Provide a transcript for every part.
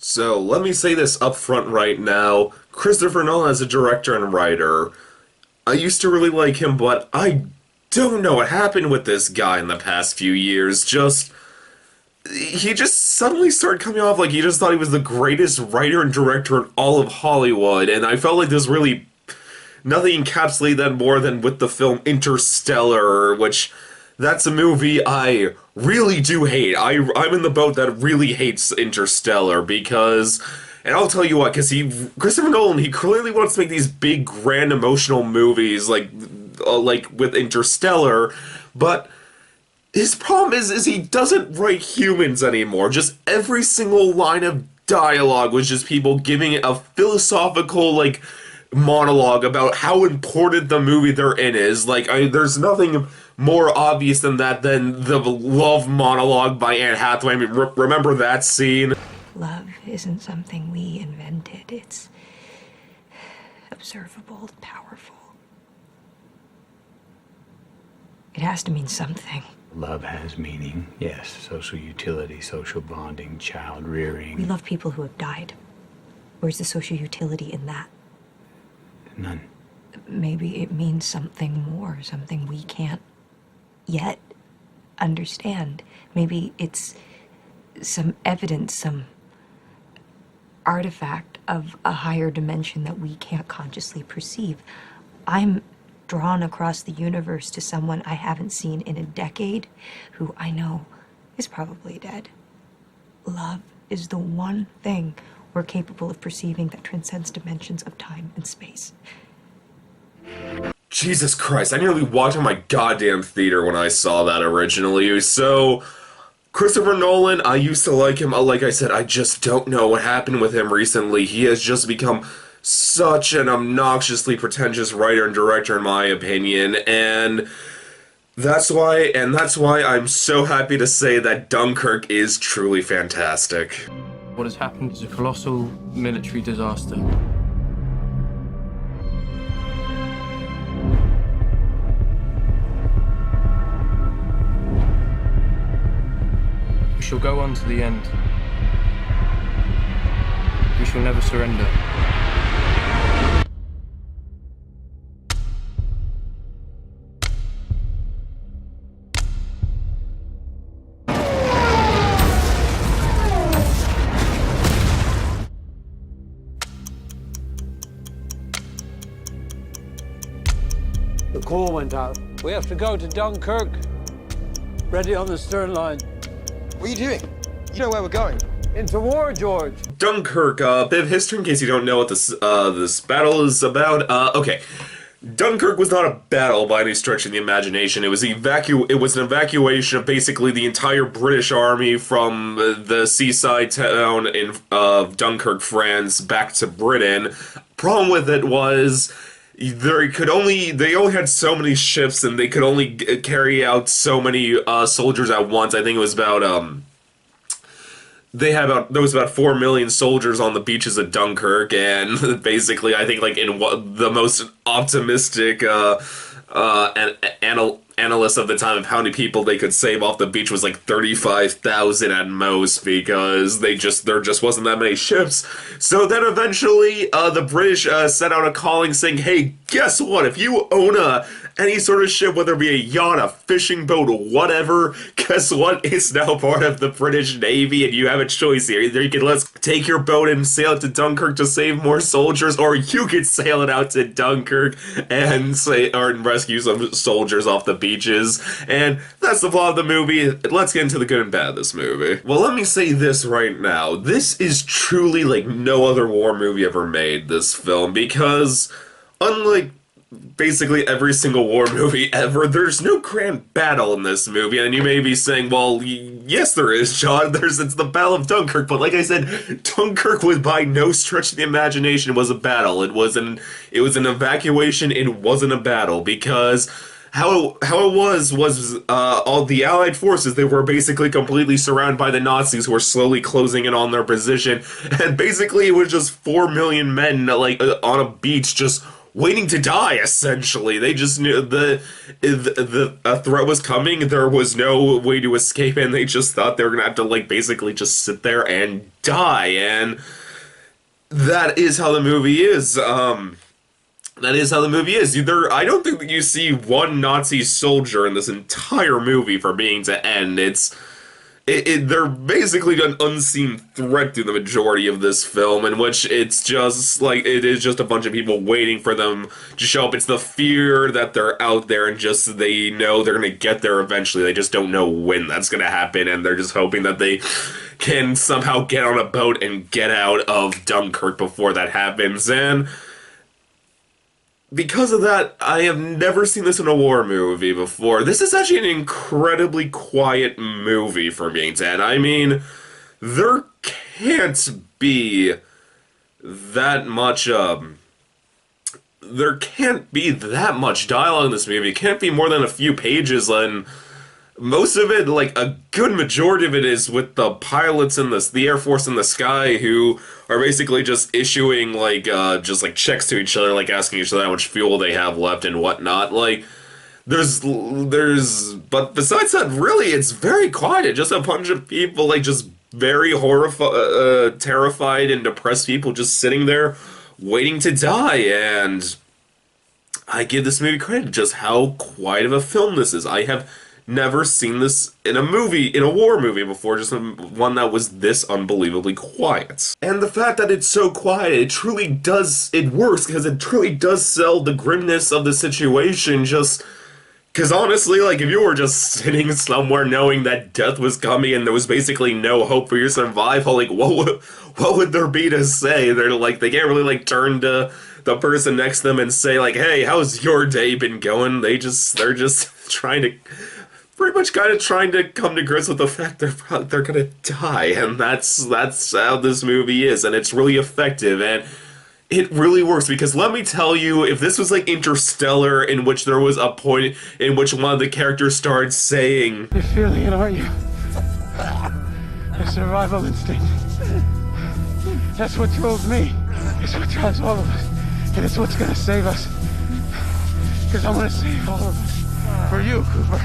So let me say this up front right now. Christopher Nolan as a director and writer, I used to really like him, but I don't know what happened with this guy in the past few years. He just suddenly started coming off like he just thought he was the greatest writer and director in all of Hollywood, and I felt like this really nothing encapsulated that more than with the film Interstellar, which that's a movie I really do hate. I'm in the boat that really hates Interstellar because, and I'll tell you what, because Christopher Nolan, he clearly wants to make these big, grand, emotional movies like with Interstellar, but his problem is he doesn't write humans anymore. Just every single line of dialogue was just people giving a philosophical monologue about how important the movie they're in is. There's nothing more obvious than that than the love monologue by Anne Hathaway. I mean, remember that scene? Love isn't something we invented. It's observable, powerful. It has to mean something. Love has meaning, yes. Social utility, social bonding, child rearing. We love people who have died. Where's the social utility in that? None. Maybe it means something more, something we can't yet understand. Maybe it's some evidence, some artifact of a higher dimension that we can't consciously perceive. I'm drawn across the universe to someone I haven't seen in a decade, who I know is probably dead. Love is the one thing we're capable of perceiving that transcends dimensions of time and space. Jesus Christ, I nearly walked in my goddamn theater when I saw that originally. So, Christopher Nolan, I used to like him. Like I said, I just don't know what happened with him recently. He has just become such an obnoxiously pretentious writer and director, in my opinion, and that's why I'm so happy to say that Dunkirk is truly fantastic. What has happened is a colossal military disaster. We shall go on to the end. We shall never surrender. The call went out. We have to go to Dunkirk. Ready on the stern line. What are you doing? You know where we're going. Into war, George. Dunkirk, a bit of history in case you don't know what this battle is about. Okay. Dunkirk was not a battle by any stretch of the imagination. It was an evacuation of basically the entire British army from the seaside town of Dunkirk, France, back to Britain. Problem with it was they only had so many ships and they could only carry out so many soldiers at once. I think it was there was about 4 million soldiers on the beaches of Dunkirk, and basically I think the most optimistic analysts of the time of how many people they could save off the beach was 35,000 at most, because there just wasn't that many ships. So then eventually the British sent out a calling saying, hey, guess what, if you own any sort of ship, whether it be a yacht, a fishing boat, whatever, guess what? It's now part of the British Navy, and you have a choice here. Either you can let's take your boat and sail it to Dunkirk to save more soldiers, or you could sail it out to Dunkirk and rescue some soldiers off the beaches. And that's the plot of the movie. Let's get into the good and bad of this movie. Well, let me say this right now. This is truly like no other war movie ever made, this film, because unlike basically every single war movie ever, there's no grand battle in this movie. And you may be saying, well, yes there is, John. It's the Battle of Dunkirk. But like I said, Dunkirk was by no stretch of the imagination was a battle. It was an evacuation. It wasn't a battle, because how it was all the Allied forces, they were basically completely surrounded by the Nazis, who were slowly closing in on their position. And basically it was just 4 million men on a beach just waiting to die, essentially. They just knew a threat was coming, there was no way to escape, and they just thought they were gonna have to, like, basically just sit there and die, and that is how the movie is. That is how the movie is. I don't think that you see one Nazi soldier in this entire movie for being to end. They're basically an unseen threat through the majority of this film, in which it's just like it is just a bunch of people waiting for them to show up. It's the fear that they're out there and just they know they're gonna get there eventually. They just don't know when that's gonna happen, and they're just hoping that they can somehow get on a boat and get out of Dunkirk before that happens. And because of that, I have never seen this in a war movie before. This is actually an incredibly quiet movie for me, Ted. I mean, there can't be that much, there can't be that much dialogue in this movie. It can't be more than a few pages, and most of it, like, a good majority of it is with the pilots in the Air Force in the sky who are basically just issuing, like, just, like, checks to each other, like, asking each other how much fuel they have left and whatnot. Like, but besides that, really, it's very quiet. Just a bunch of people, like, just very terrified and depressed people just sitting there waiting to die, and I give this movie credit just how quiet of a film this is. I have never seen this in a war movie before, just one that was this unbelievably quiet. And the fact that it's so quiet, it works, because it truly does sell the grimness of the situation, just because honestly, like, if you were just sitting somewhere knowing that death was coming and there was basically no hope for your survival, like, what would there be to say? They can't really, like, turn to the person next to them and say, like, hey, how's your day been going? They're just pretty much kind of trying to come to grips with the fact they're gonna die, and that's how this movie is, and it's really effective, and it really works, because let me tell you, if this was like Interstellar, in which there was a point in which one of the characters started saying, You're feeling it, aren't you? The survival instinct. That's what drove me. It's what drives all of us. And it's what's gonna save us. Because I'm gonna save all of us. For you, Cooper.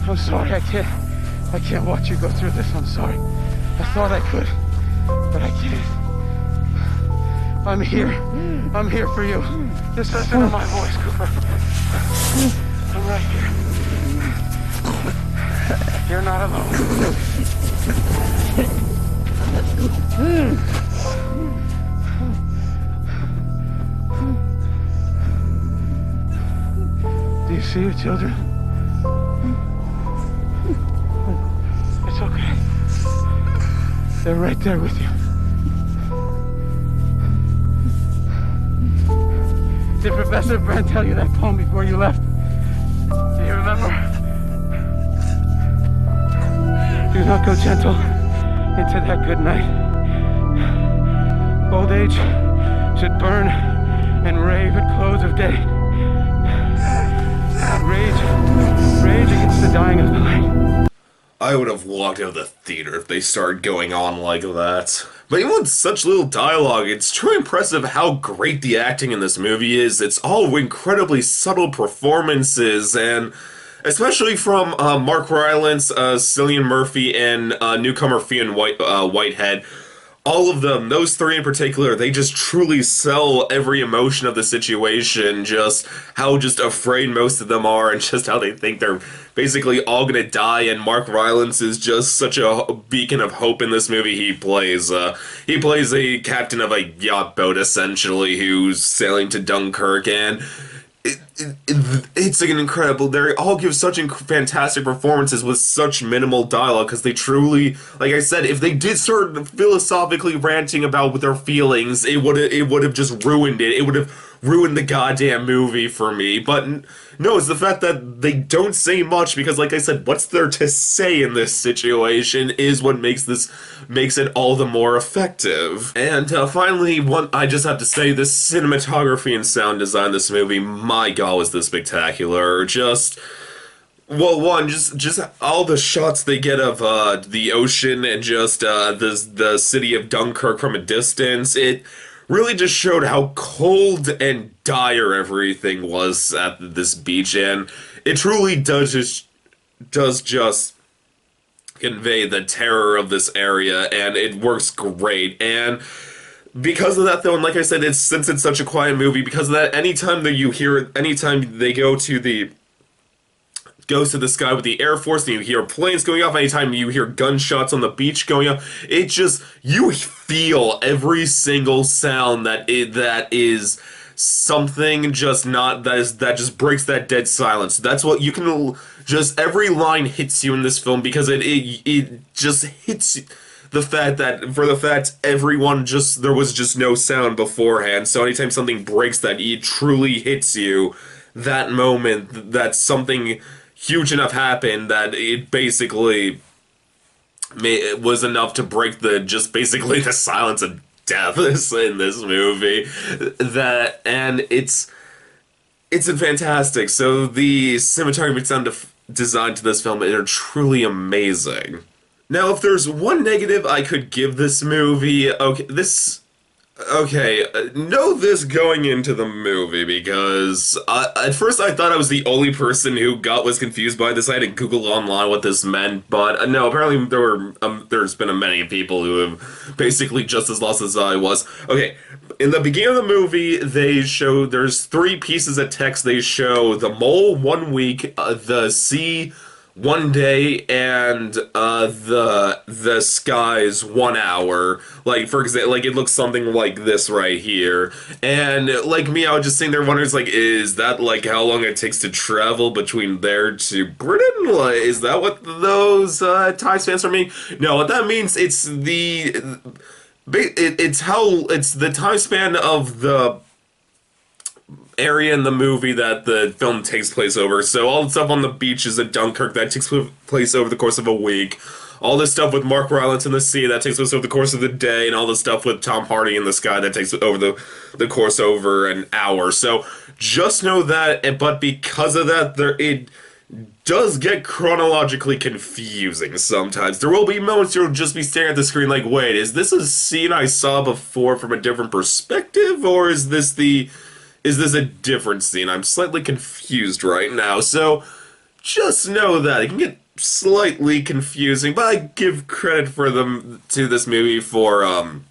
I'm sorry, I can't watch you go through this. I'm sorry. I thought I could, but I can't. I'm here for you. Just listen to my voice, Cooper. I'm right here. You're not alone. Do you see your children? It's okay. They're right there with you. Did Professor Brand tell you that poem before you left? Do you remember? Do not go gentle into that good night. Old age should burn and rave at close of day. Rage against the dying of the light. I would have walked out of the theater if they started going on like that. But even with such little dialogue, it's truly impressive how great the acting in this movie is. It's all incredibly subtle performances, and especially from Mark Rylance, Cillian Murphy, and newcomer Fionn Whitehead. All of them, those three in particular, they just truly sell every emotion of the situation, just how just afraid most of them are, and just how they think they're basically all gonna die, and Mark Rylance is just such a beacon of hope in this movie. He plays a captain of a yacht boat, essentially, who's sailing to Dunkirk, and it's an incredible. They all give such fantastic performances with such minimal dialogue, because they truly, like I said, if they did start philosophically ranting about their feelings, it would have just ruined it. It would have ruined the goddamn movie for me. But no, it's the fact that they don't say much, because, like I said, what's there to say in this situation is what makes it all the more effective. And finally, I just have to say, this cinematography and sound design in this movie, my god, was this spectacular. Just Well, one, just all the shots they get of the ocean and just the city of Dunkirk from a distance, it really just showed how cold and dire everything was at this beach, and it truly does just convey the terror of this area, and it works great. And because of that, though, and like I said, it's since it's such a quiet movie, because of that, anytime they goes to the sky with the Air Force and you hear planes going off, anytime you hear gunshots on the beach going off, you feel every single sound that is something just not, that just breaks that dead silence. That's what you can, just every line hits you in this film, because it just hits you. The fact that there was just no sound beforehand, so anytime something breaks that, it truly hits you that moment that something huge enough happened that it basically it was enough to break basically the silence of death in this movie. And it's fantastic. So the cinematography and sound design to this film are truly amazing. Now, if there's one negative I could give this movie, know this going into the movie, because at first I thought I was the only person who was confused by this. I had to Google online what this meant, but no, apparently there's been many people who have basically just as lost as I was. Okay, in the beginning of the movie, there's 3 pieces of text. They show the mole 1 week, the sea 1 day, and the skies 1 hour. Like, for example, like, it looks something like this right here. And like me, I was just sitting there wondering, like, is that like how long it takes to travel between there to Britain? Like, is that what those time spans for me? No, what that means, it's the time span of the area in the movie that the film takes place over. So all the stuff on the beaches at Dunkirk, that takes place over the course of a week. All this stuff with Mark Rylance in the sea, that takes place over the course of the day. And all the stuff with Tom Hardy in the sky, that takes over the course over an hour. So just know that, but because of that, it does get chronologically confusing sometimes. There will be moments you'll just be staring at the screen like, wait, is this a scene I saw before from a different perspective? Or is this a different scene? I'm slightly confused right now, so just know that it can get slightly confusing, but I give credit to this movie for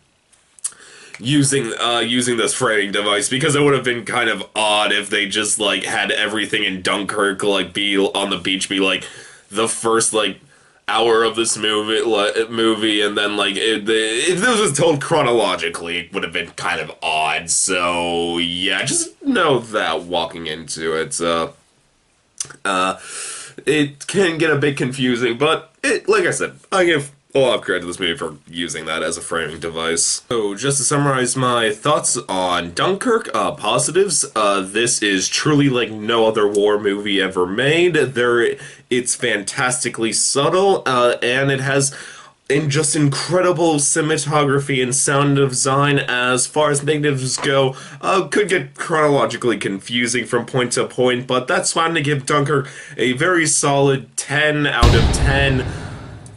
using this framing device, because it would have been kind of odd if they just like had everything in Dunkirk like be on the beach, be like the first like hour of this movie, and then like if this was told chronologically, it would have been kind of odd. So yeah, just know that walking into it, it can get a bit confusing, but like I said, I give a lot of credit to this movie for using that as a framing device. So just to summarize my thoughts on Dunkirk, positives, this is truly like no other war movie ever made. It's fantastically subtle, and it has just incredible cinematography and sound design. As far as negatives go, could get chronologically confusing from point to point, but that's fine to give Dunkirk a very solid 10 out of 10.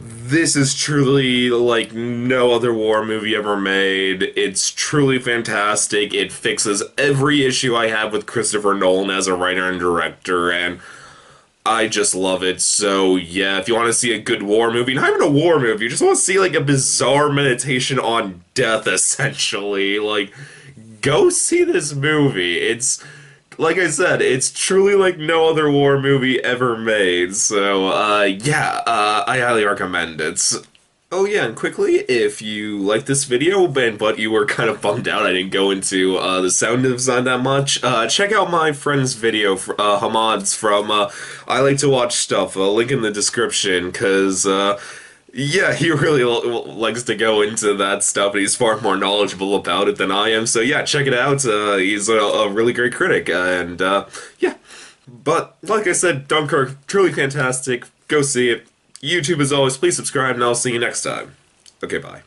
This is truly like no other war movie ever made. It's truly fantastic. It fixes every issue I have with Christopher Nolan as a writer and director, and I just love it. So yeah, if you want to see a good war movie, not even a war movie, you just want to see like a bizarre meditation on death, essentially, like, go see this movie. It's, like I said, it's truly like no other war movie ever made. So I highly recommend it. Oh yeah, and quickly, if you like this video, but you were kind of bummed out I didn't go into the sound design that much, check out my friend's video, Hamad's from I Like to Watch Stuff, link in the description, because, yeah, he really likes to go into that stuff, and he's far more knowledgeable about it than I am, so yeah, check it out. He's a really great critic, and yeah. But, like I said, Dunkirk, truly fantastic, go see it. YouTube as always, please subscribe, and I'll see you next time. Okay, bye.